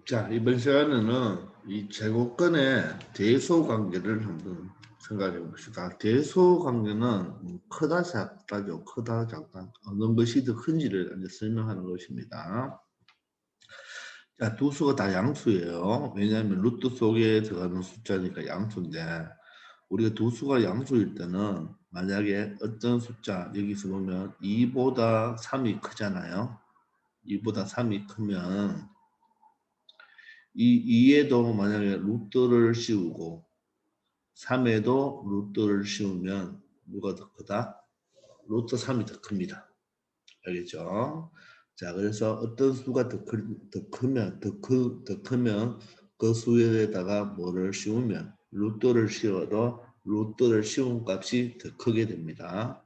자, 이번 시간에는 이 제곱근의 대소 관계를 한번 생각해 봅시다. 대소 관계는 크다 작다죠. 크다 작다. 어느 것이 더 큰지를 이제 설명하는 것입니다. 자, 두 수가 다 양수예요. 왜냐하면 루트 속에 들어가는 숫자니까 양수인데, 우리가 두 수가 양수일 때는 만약에 어떤 숫자 여기서 보면 2보다 3이 크잖아요. 2보다 3이 크면 이 2에도 만약에 루트를 씌우고 3에도 루트를 씌우면 누가 더 크다? 루트 3이 더 큽니다. 알겠죠? 자, 그래서 어떤 수가 더 크면 그 수에다가 뭐를 씌우면 루트를 씌워도 루트를 씌운 값이 더 크게 됩니다.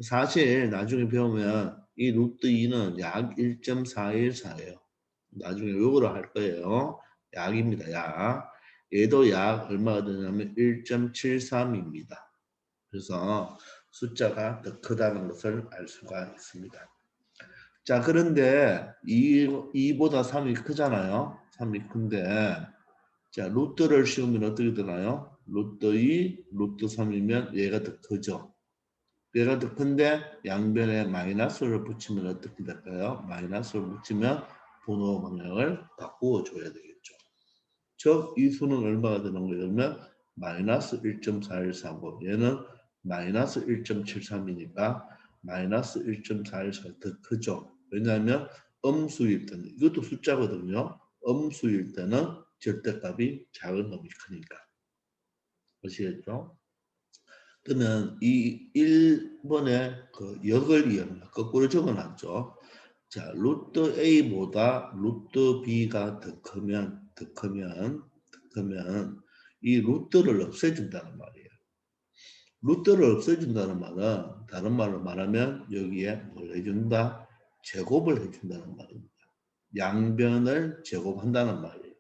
사실 나중에 배우면 이 루트 2는 약 1.414예요. 나중에 요거를 할 거예요. 약입니다. 약. 얘도 약 얼마가 되냐면 1.73입니다. 그래서 숫자가 더 크다는 것을 알 수가 있습니다. 자, 그런데 2보다 3이 크잖아요. 3이 큰데 자, 루트를 씌우면 어떻게 되나요? 루트 2, 루트 3이면 얘가 더 크죠. 얘가 더 큰데 양변에 마이너스를 붙이면 어떻게 될까요? 마이너스를 붙이면 분호 방향을 바꾸어 줘야 되겠죠. 즉, 이 수는 얼마가 되는 거냐면 마이너스 1.4149. 얘는 마이너스 1.73이니까 마이너스 1.41가 더 크죠. 왜냐하면 음수일 때는 이것도 숫자거든요. 음수일 때는 절대값이 작은 놈이 크니까. 아시겠죠? 그러면 이 1번에 그 역을 이용해 거꾸로 적어놨죠. 자, 루트 A보다 루트 B가 더 크면 이 루트를 없애준다는 말이에요. 루트를 없애준다는 말은 다른 말로 말하면 여기에 뭘 해준다? 제곱을 해준다는 말입니다. 양변을 제곱한다는 말이에요.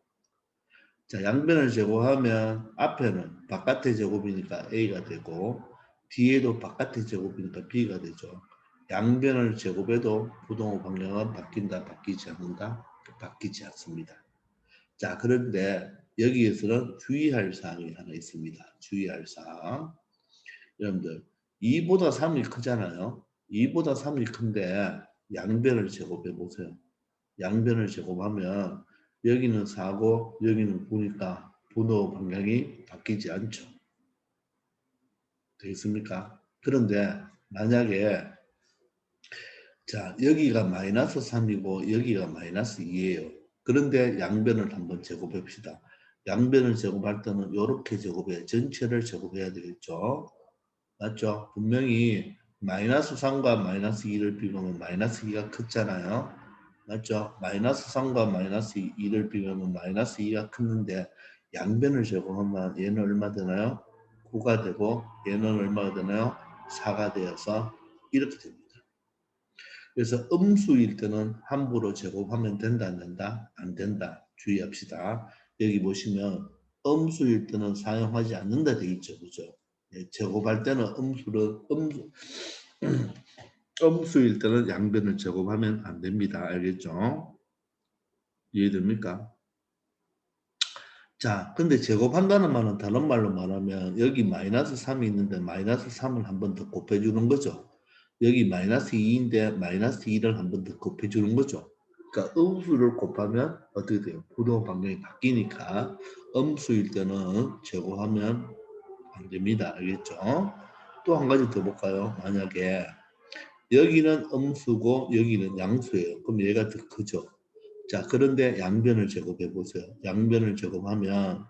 자, 양변을 제곱하면 앞에는 바깥의 제곱이니까 A가 되고 뒤에도 바깥의 제곱이니까 B가 되죠. 양변을 제곱해도 부동호 방향은 바뀐다, 바뀌지 않는다, 바뀌지 않습니다. 자, 그런데 여기에서는 주의할 사항이 하나 있습니다. 주의할 사항. 여러분들, 2보다 3이 크잖아요. 2보다 3이 큰데 양변을 제곱해 보세요. 양변을 제곱하면 여기는 4고 여기는 9니까 분호 방향이 바뀌지 않죠. 되겠습니까? 그런데 만약에 자, 여기가 마이너스 3이고 여기가 마이너스 2예요. 그런데 양변을 한번 제곱해 봅시다. 양변을 제곱할 때는 이렇게 제곱해 전체를 제곱해야 되겠죠. 맞죠? 분명히 마이너스 3과 마이너스 2를 비교하면 마이너스 2가 크잖아요. 맞죠? 마이너스 3과 마이너스 2를 비교하면 마이너스 2가 크는데 양변을 제곱하면 얘는 얼마 되나요? 9가 되고 얘는 얼마가 되나요? 4가 되어서 이렇게 됩니다. 그래서 음수일 때는 함부로 제곱하면 된다 안 된다? 안 된다. 주의합시다. 여기 보시면 음수일 때는 사용하지 않는다 되어 있죠. 그죠? 예, 제곱할 때는 음수일 때는 양변을 제곱하면 안 됩니다. 알겠죠? 이해됩니까? 자, 근데 제곱한다는 말은 다른 말로 말하면 여기 마이너스 3이 있는데 마이너스 3을 한 번 더 곱해주는 거죠. 여기 마이너스 2인데 마이너스 2를 한 번 더 곱해주는 거죠. 그러니까 음수를 곱하면 어떻게 돼요? 부동 방향이 바뀌니까 음수일 때는 제곱하면 안 됩니다. 알겠죠? 또 한 가지 더 볼까요? 만약에 여기는 음수고 여기는 양수예요. 그럼 얘가 더 크죠. 자, 그런데 양변을 제곱해 보세요. 양변을 제곱하면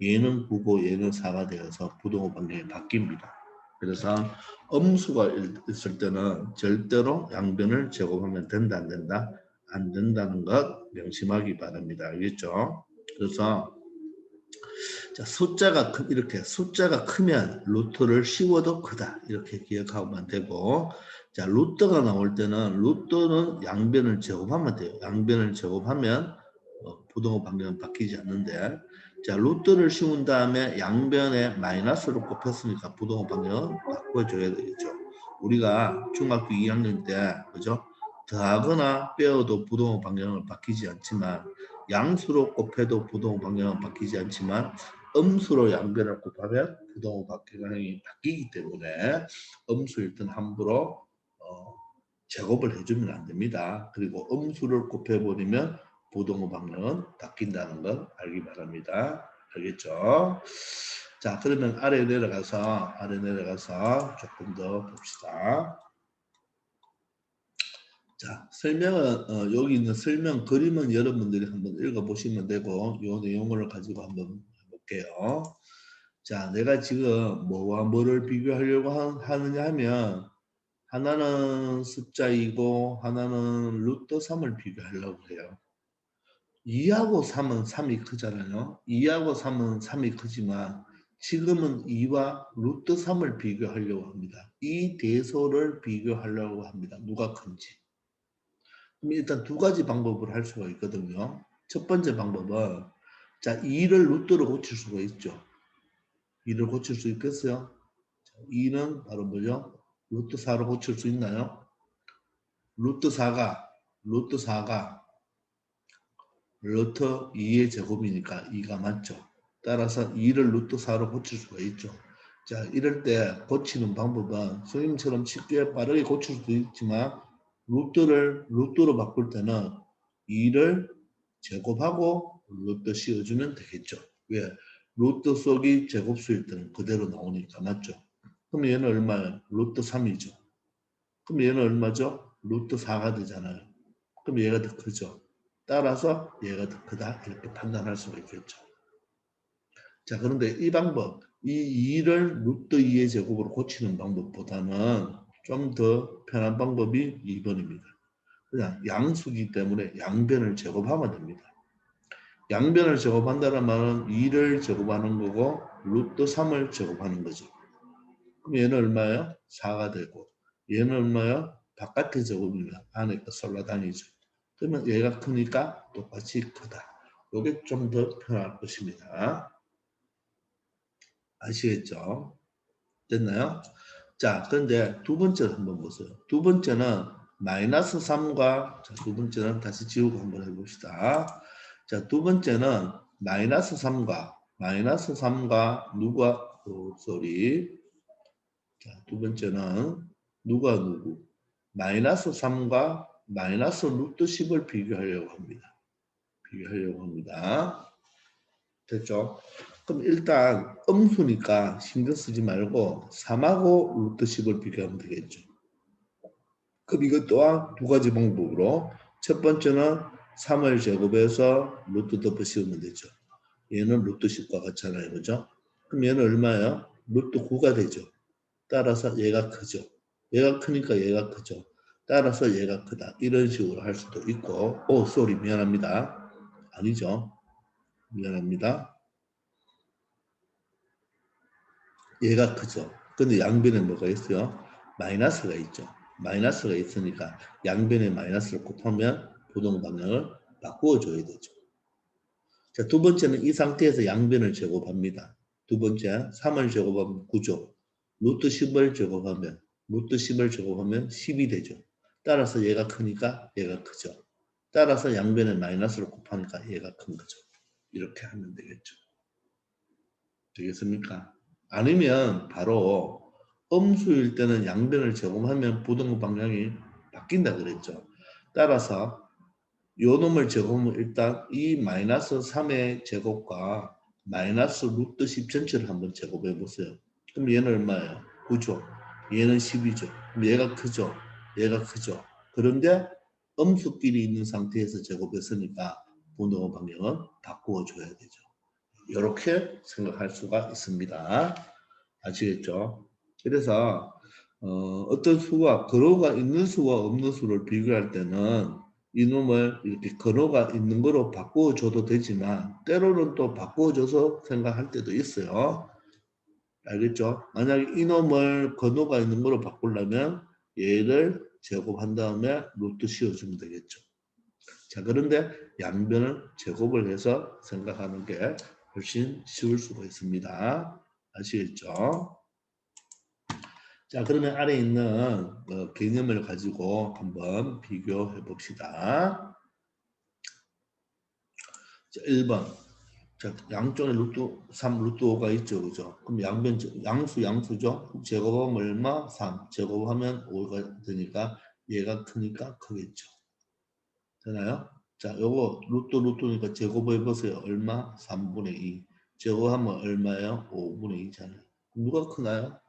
얘는 9고 얘는 4가 되어서 부동호 방향이 바뀝니다. 그래서 음수가 있을 때는 절대로 양변을 제곱하면 된다 안 된다? 안 된다는 것 명심하기 바랍니다. 알겠죠? 그래서 자, 이렇게 숫자가 크면 루트를 씌워도 크다. 이렇게 기억하면 되고, 자, 루트가 나올 때는 루트는 양변을 제곱하면 돼요. 양변을 제곱하면 부동호 방향은 바뀌지 않는데, 자, 루트를 씌운 다음에 양변에 마이너스를 곱했으니까 부동호 방향은 바꿔줘야 되겠죠. 우리가 중학교 2학년 때, 그죠? 더하거나 빼어도 부동호 방향은 바뀌지 않지만 양수로 곱해도 부동호 방향은 바뀌지 않지만 음수로 양변을 곱하면 부동호 방향이 바뀌기 때문에 음수일 땐 함부로 제곱을 해주면 안 됩니다. 그리고 음수를 곱해버리면 부동호 방향은 바뀐다는 걸 알기 바랍니다. 알겠죠? 자, 그러면 아래 내려가서 조금 더 봅시다. 자, 설명은 여기 있는 설명 그림은 여러분들이 한번 읽어보시면 되고 이 내용을 가지고 한번 해볼게요. 자, 내가 지금 뭐와 뭐를 비교하려고 하느냐 하면 하나는 숫자이고 하나는 루트 3을 비교하려고 해요. 2하고 3은 3이 크잖아요. 2하고 3은 3이 크지만 지금은 2와 루트 3을 비교하려고 합니다. 이 대소를 비교하려고 합니다. 누가 큰지. 그럼 일단 두 가지 방법을 할 수가 있거든요. 첫 번째 방법은 자 2를 루트로 고칠 수가 있죠. 2를 고칠 수 있겠어요? 2는 바로 뭐죠? 루트 4로 고칠 수 있나요? 루트 4가 루트 2의 제곱이니까 2가 맞죠. 따라서 2를 루트 4로 고칠 수가 있죠. 자, 이럴 때 고치는 방법은 선생님처럼 쉽게 빠르게 고칠 수도 있지만 루트로 바꿀 때는 2를 제곱하고 루트 씌워주면 되겠죠. 왜? 루트 속이 제곱수일 때는 그대로 나오니까 맞죠. 그럼 얘는 얼마예요? 루트 3이죠. 그럼 얘는 얼마죠? 루트 4가 되잖아요. 그럼 얘가 더 크죠. 따라서 얘가 더 크다 이렇게 판단할 수가 있겠죠. 자, 그런데 이 방법, 이 2를 루트 2의 제곱으로 고치는 방법보다는 좀 더 편한 방법이 2번입니다. 그냥 양수기 때문에 양변을 제곱하면 됩니다. 양변을 제곱한다는 말은 2를 제곱하는 거고 루트 3을 제곱하는 거죠. 그럼 얘는 얼마예요? 4가 되고 얘는 얼마예요? 바깥의 제곱이면 안에 솔라단이죠. 그러면 얘가 크니까 똑같이 크다. 이게 좀 더 편할 것입니다. 아시겠죠? 됐나요? 자, 그런데 두 번째를 한번 보세요. 두 번째는 마이너스 3과 두 번째는 다시 지우고 한번 해봅시다. 자, 두 번째는 마이너스 3과 누가 자, 두 번째는 누가 누구 마이너스 3과 마이너스 루트 10을 비교하려고 합니다. 됐죠? 그럼 일단 음수니까 신경 쓰지 말고 3하고 루트 10을 비교하면 되겠죠. 그럼 이것 또한 두 가지 방법으로 첫 번째는 3을 제곱해서 루트 덮어 씌우면 되죠. 얘는 루트 10과 같잖아요. 그죠? 그럼 얘는 얼마예요? 루트 9가 되죠. 따라서 얘가 크죠. 얘가 크니까 얘가 크죠. 따라서 얘가 크다. 이런 식으로 할 수도 있고 쏘리 미안합니다. 아니죠. 미안합니다. 얘가 크죠. 근데 양변에 뭐가 있어요? 마이너스가 있죠. 마이너스가 있으니까 양변에 마이너스를 곱하면 부동 방향을 바꾸어 줘야 되죠. 자, 두 번째는 이 상태에서 양변을 제곱합니다. 두 번째 3을 제곱하면 9죠. 루트 10을 제곱하면 10이 되죠. 따라서 얘가 크니까 얘가 크죠. 따라서 양변에 마이너스를 곱하니까 얘가 큰 거죠. 이렇게 하면 되겠죠. 되겠습니까? 아니면 바로 음수일 때는 양변을 제곱하면 부동 방향이 바뀐다 그랬죠. 따라서 요 놈을 제곱하면 일단 이 마이너스 3의 제곱과 마이너스 루트 10 전체를 한번 제곱해 보세요. 그럼 얘는 얼마예요? 9죠. 얘는 10이죠. 그럼 얘가 크죠. 얘가 크죠. 그런데 음수끼리 있는 상태에서 제곱했으니까 부동 방향은 바꾸어 줘야 되죠. 이렇게 생각할 수가 있습니다. 아시겠죠? 그래서 어떤 수가 근호가 있는 수와 없는 수를 비교할 때는 이놈을 이렇게 근호가 있는 거로 바꾸어 줘도 되지만 때로는 또 바꾸어 줘서 생각할 때도 있어요. 알겠죠? 만약에 이놈을 근호가 있는 거로 바꾸려면 얘를 제곱한 다음에 루트 씌워주면 되겠죠. 자, 그런데 양변을 제곱을 해서 생각하는 게 훨씬 쉬울 수가 있습니다. 아시겠죠? 자, 그러면 아래 있는 개념을 가지고 한번 비교해 봅시다. 자, 1번. 자, 양쪽에 루트 3, 루트 5가 있죠. 그죠? 그럼 양수죠? 그럼 제곱하면 얼마? 3. 제곱하면 5가 되니까 얘가 크니까 크겠죠. 되나요? 자, 요거 루트니까 제곱해 보세요. 얼마? 3분의 2. 제곱하면 얼마예요? 5분의 2잖아요. 누가 크나요?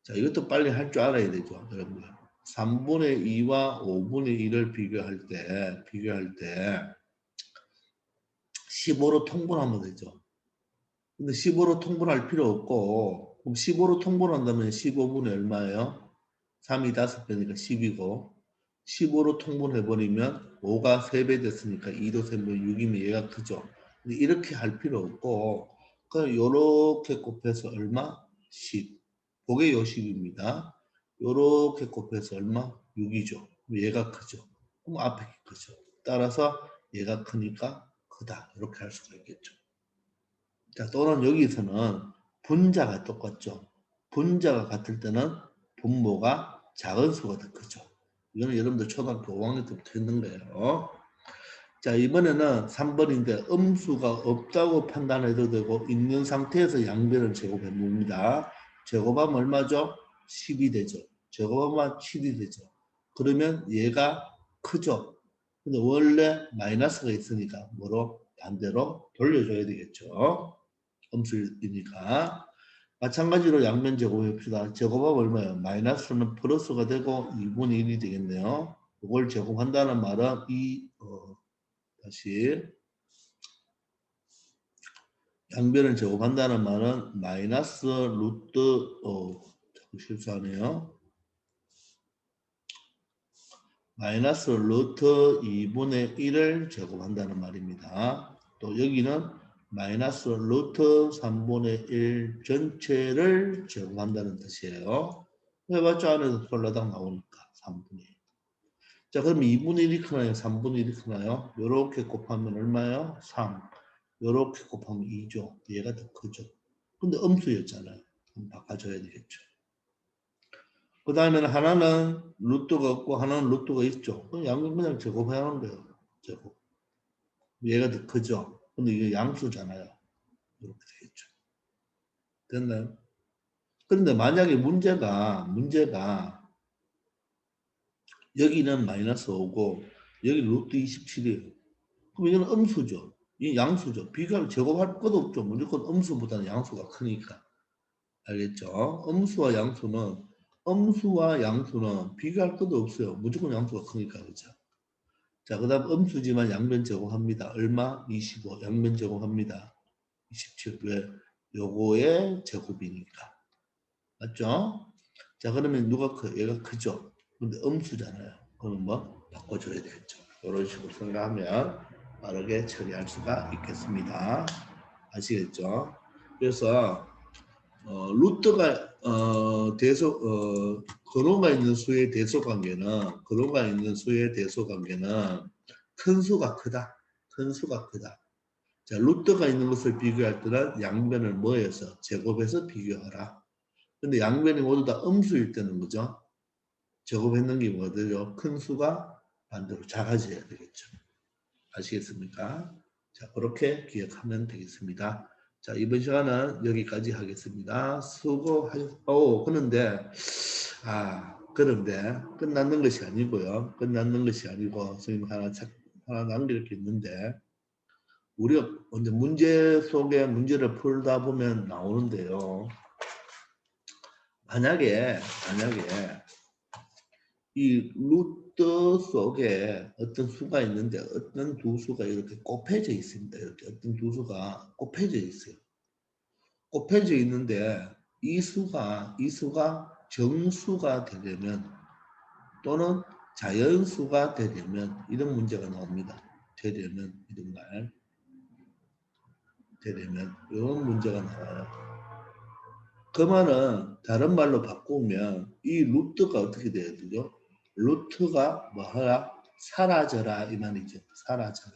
자, 이것도 빨리 할 줄 알아야 되죠. 여러분들. 3분의 2와 5분의 1을 비교할 때 15로 통분하면 되죠. 근데 15로 통분할 필요 없고, 그럼 15로 통분한다면 15분의 얼마예요? 3이 5배니까 10이고, 15로 통분해버리면 5가 3배 됐으니까 2도 3배 6이면 얘가 크죠. 근데 이렇게 할 필요 없고, 그냥 요렇게 곱해서 얼마? 10. 그게 요 10입니다. 요렇게 곱해서 얼마? 6이죠. 얘가 크죠. 그럼 앞에 크죠. 따라서 얘가 크니까 크다. 이렇게 할 수가 있겠죠. 자, 또는 여기서는 분자가 똑같죠. 분자가 같을 때는 분모가 작은 수가 더 크죠. 이거는 여러분들 초등학교 5학년 때부터 했는 거예요. 자, 이번에는 3번인데 음수가 없다고 판단해도 되고 있는 상태에서 양변을 제곱해 봅니다. 제곱하면 얼마죠? 10이 되죠. 제곱하면 7이 되죠. 그러면 얘가 크죠. 근데 원래 마이너스가 있으니까 뭐로? 반대로 돌려줘야 되겠죠. 음수이니까. 마찬가지로 양면 제곱합시다. 제곱하면 얼마예요? 마이너스는 플러스가 되고 2분의 1이 되겠네요. 이걸 제곱한다는 말은 다시 양변을 제곱한다는 말은 마이너스 루트 자꾸 실수하네요. 마이너스 루트 2분의 1을 제곱한다는 말입니다. 또 여기는 마이너스 루트 3분의 1 전체를 제곱한다는 뜻이에요. 해봤자 안에서 폴라당 나오니까 3분의 1. 자, 그럼 2분의 1이 크나요? 3분의 1이 크나요? 요렇게 곱하면 얼마요? 3. 요렇게 곱하면 2죠. 얘가 더 크죠. 근데 음수였잖아요. 그럼 바꿔줘야 되겠죠. 그 다음에는 하나는 루트가 없고 하나는 루트가 있죠. 그럼 양변 그냥 제곱해야 하는 거예요. 제곱. 얘가 더 크죠. 근데 이게 양수잖아요. 이렇게 되겠죠. 됐나요? 그런데 만약에 문제가 여기는 마이너스 5고 여기 루트 27이에요. 그럼 이거는 음수죠. 이 양수죠. 비교하면 제곱할 것도 없죠. 무조건 음수보다는 양수가 크니까. 알겠죠? 음수와 양수는 비교할 것도 없어요. 무조건 양수가 크니까. 그죠? 자, 그 다음 음수지만 양변 제곱합니다. 얼마? 25. 양변 제곱합니다. 27. 왜? 요거의 제곱이니까. 맞죠? 자, 그러면 누가 커? 얘가 크죠? 근데 음수잖아요. 그러면 뭐? 바꿔줘야 되겠죠. 이런 식으로 생각하면 빠르게 처리할 수가 있겠습니다. 아시겠죠? 그래서 루트가 근호가 있는 수의 대소 관계는 큰 수가 크다. 큰 수가 크다. 자, 루트가 있는 것을 비교할 때는 양변을 뭐해서 제곱해서 비교하라. 근데 양변이 모두 다 음수일 때는 뭐죠? 제곱했는 게 뭐죠? 큰 수가 반대로 작아져야 되겠죠. 아시겠습니까? 자, 그렇게 기억하면 되겠습니다. 자, 이번 시간은 여기까지 하겠습니다. 수고하셨고, 그런데 끝났는 것이 아니고요. 끝났는 것이 아니고 선생님 하나 남길 게 있는데 우리가 먼저 문제 속에 문제를 풀다 보면 나오는데요. 만약에 이 루트 속에 어떤 수가 있는데 어떤 두 수가 이렇게 곱해져 있습니다. 이렇게 어떤 두 수가 곱해져 있어요. 곱해져 있는데 이 수가 정수가 되려면 또는 자연수가 되려면 이런 문제가 나옵니다. 되려면 이런 문제가 나와요. 그 말은 다른 말로 바꾸면 이 루트가 어떻게 돼야 되죠? 루트가 뭐하라? 사라져라 이 말이죠. 사라져라.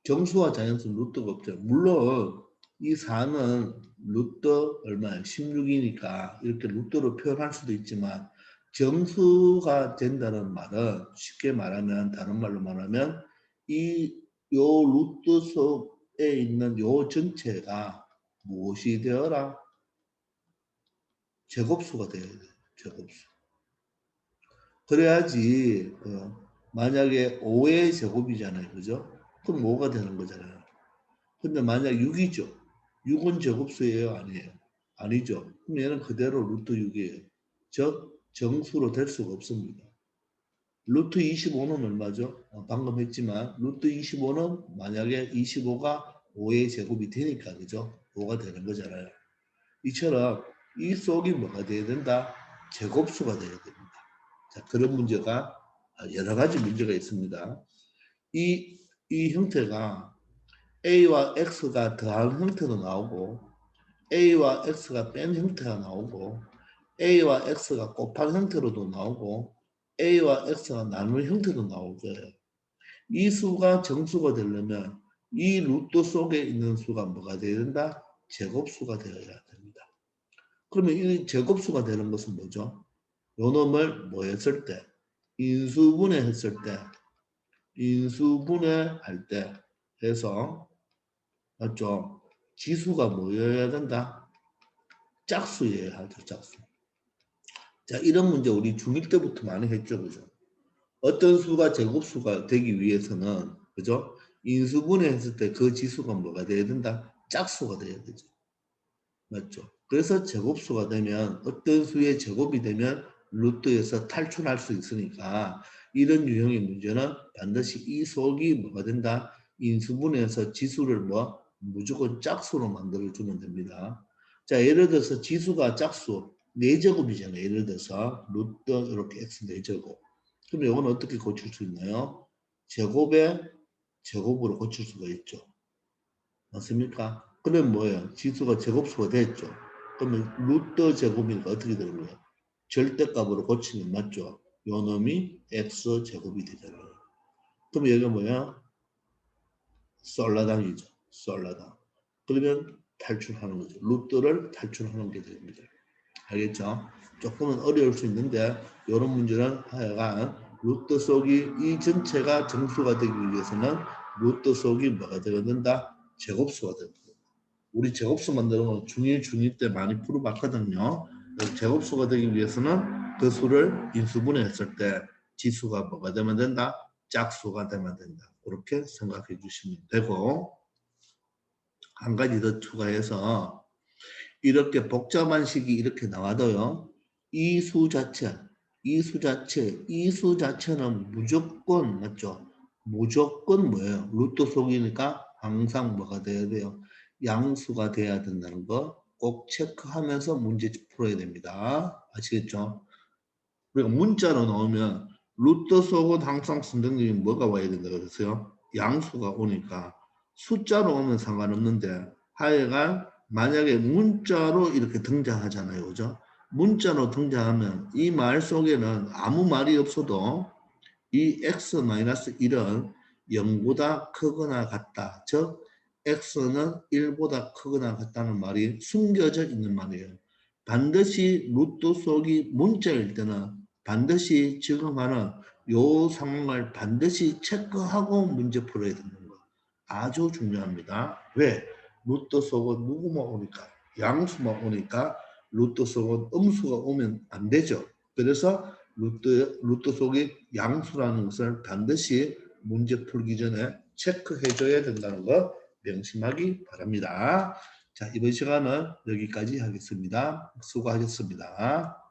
정수와 자연수 루트가 없죠. 물론 이 4는 루트 얼마예요? 16이니까 이렇게 루트로 표현할 수도 있지만 정수가 된다는 말은 쉽게 말하면 다른 말로 말하면 이 요 루트 속에 있는 요 전체가 무엇이 되어라? 제곱수가 되어야 돼요. 제곱수. 그래야지 만약에 5의 제곱이잖아요. 그죠? 그럼 5가 되는 거잖아요. 근데 만약 6이죠. 6은 제곱수예요? 아니에요? 아니죠. 그럼 얘는 그대로 루트 6이에요. 즉 정수로 될 수가 없습니다. 루트 25는 얼마죠? 방금 했지만 루트 25는 만약에 25가 5의 제곱이 되니까 그죠? 5가 되는 거잖아요. 이처럼 이 속이 뭐가 돼야 된다? 제곱수가 돼야 됩니다. 자, 그런 문제가 여러 가지 문제가 있습니다. 이 형태가 A와 X가 더한 형태도 나오고 A와 X가 뺀 형태가 나오고 A와 X가 곱한 형태로도 나오고 A와 X가 나눈 형태도 나올 거예요. 이 수가 정수가 되려면 이 루트 속에 있는 수가 뭐가 되어야 된다? 제곱수가 되어야 됩니다. 그러면 이 제곱수가 되는 것은 뭐죠? 요 놈을 뭐 했을 때? 인수분해 했을 때, 인수분해 할 때 해서 맞죠? 지수가 뭐여야 된다? 짝수여야 하죠, 짝수. 자, 이런 문제 우리 중1 때부터 많이 했죠, 그죠? 어떤 수가 제곱수가 되기 위해서는, 그죠? 인수분해 했을 때 그 지수가 뭐가 돼야 된다? 짝수가 돼야 되죠. 맞죠? 그래서 제곱수가 되면 어떤 수의 제곱이 되면 루트에서 탈출할 수 있으니까 이런 유형의 문제는 반드시 이 속이 뭐가 된다? 인수분해해서 지수를 뭐 무조건 짝수로 만들어주면 됩니다. 자, 예를 들어서 지수가 짝수 4제곱이잖아요. 예를 들어서 루트 이렇게 x 4제곱. 그럼 이건 어떻게 고칠 수 있나요? 제곱에 제곱으로 고칠 수가 있죠. 맞습니까? 그러면 뭐예요? 지수가 제곱수가 됐죠. 그러면 루트 제곱이니까 어떻게 되는 거예요? 절대값으로 고치면 맞죠? 요 놈이 x 제곱이 되잖아요. 그럼 여기가 뭐야? 솔라당이죠. 솔라당. 그러면 탈출하는 거죠. 루트를 탈출하는 게 됩니다. 알겠죠? 조금은 어려울 수 있는데 이런 문제는 하여간 루트 속이 이 전체가 정수가 되기 위해서는 루트 속이 뭐가 되어야 된다? 제곱수가 된다. 우리 제곱수 만드는 건 중1, 중2 때 많이 풀어봤거든요. 제곱수가 되기 위해서는 그 수를 인수분해했을 때 지수가 뭐가 되면 된다? 짝수가 되면 된다. 그렇게 생각해 주시면 되고 한 가지 더 추가해서 이렇게 복잡한 식이 이렇게 나와도요. 이 수 자체, 이 수 자체는 무조건 맞죠? 무조건 뭐예요? 루트 속이니까 항상 뭐가 돼야 돼요? 양수가 돼야 된다는 거 꼭 체크하면서 문제 풀어야 됩니다. 아시겠죠? 그리고 문자로 나오면 루트 속은 항상 선생님이 뭐가 와야 된다 그랬어요? 양수가 오니까 숫자로 오면 상관없는데 하여간 만약에 문자로 이렇게 등장하잖아요. 그죠? 문자로 등장하면 이 말 속에는 아무 말이 없어도 이 x-1은 0보다 크거나 같다. 즉 x는 1보다 크거나 같다는 말이 숨겨져 있는 말이에요. 반드시 루트 속이 문자일 때는 반드시 지금 하는 요 상황을 반드시 체크하고 문제 풀어야 되는 거. 아주 중요합니다. 왜? 루트 속은 누구만 오니까 양수만 오니까 루트 속은 음수가 오면 안 되죠. 그래서 루트 속이 양수라는 것을 반드시 문제 풀기 전에 체크해 줘야 된다는 거 명심하기 바랍니다. 자, 이번 시간은 여기까지 하겠습니다. 수고하셨습니다.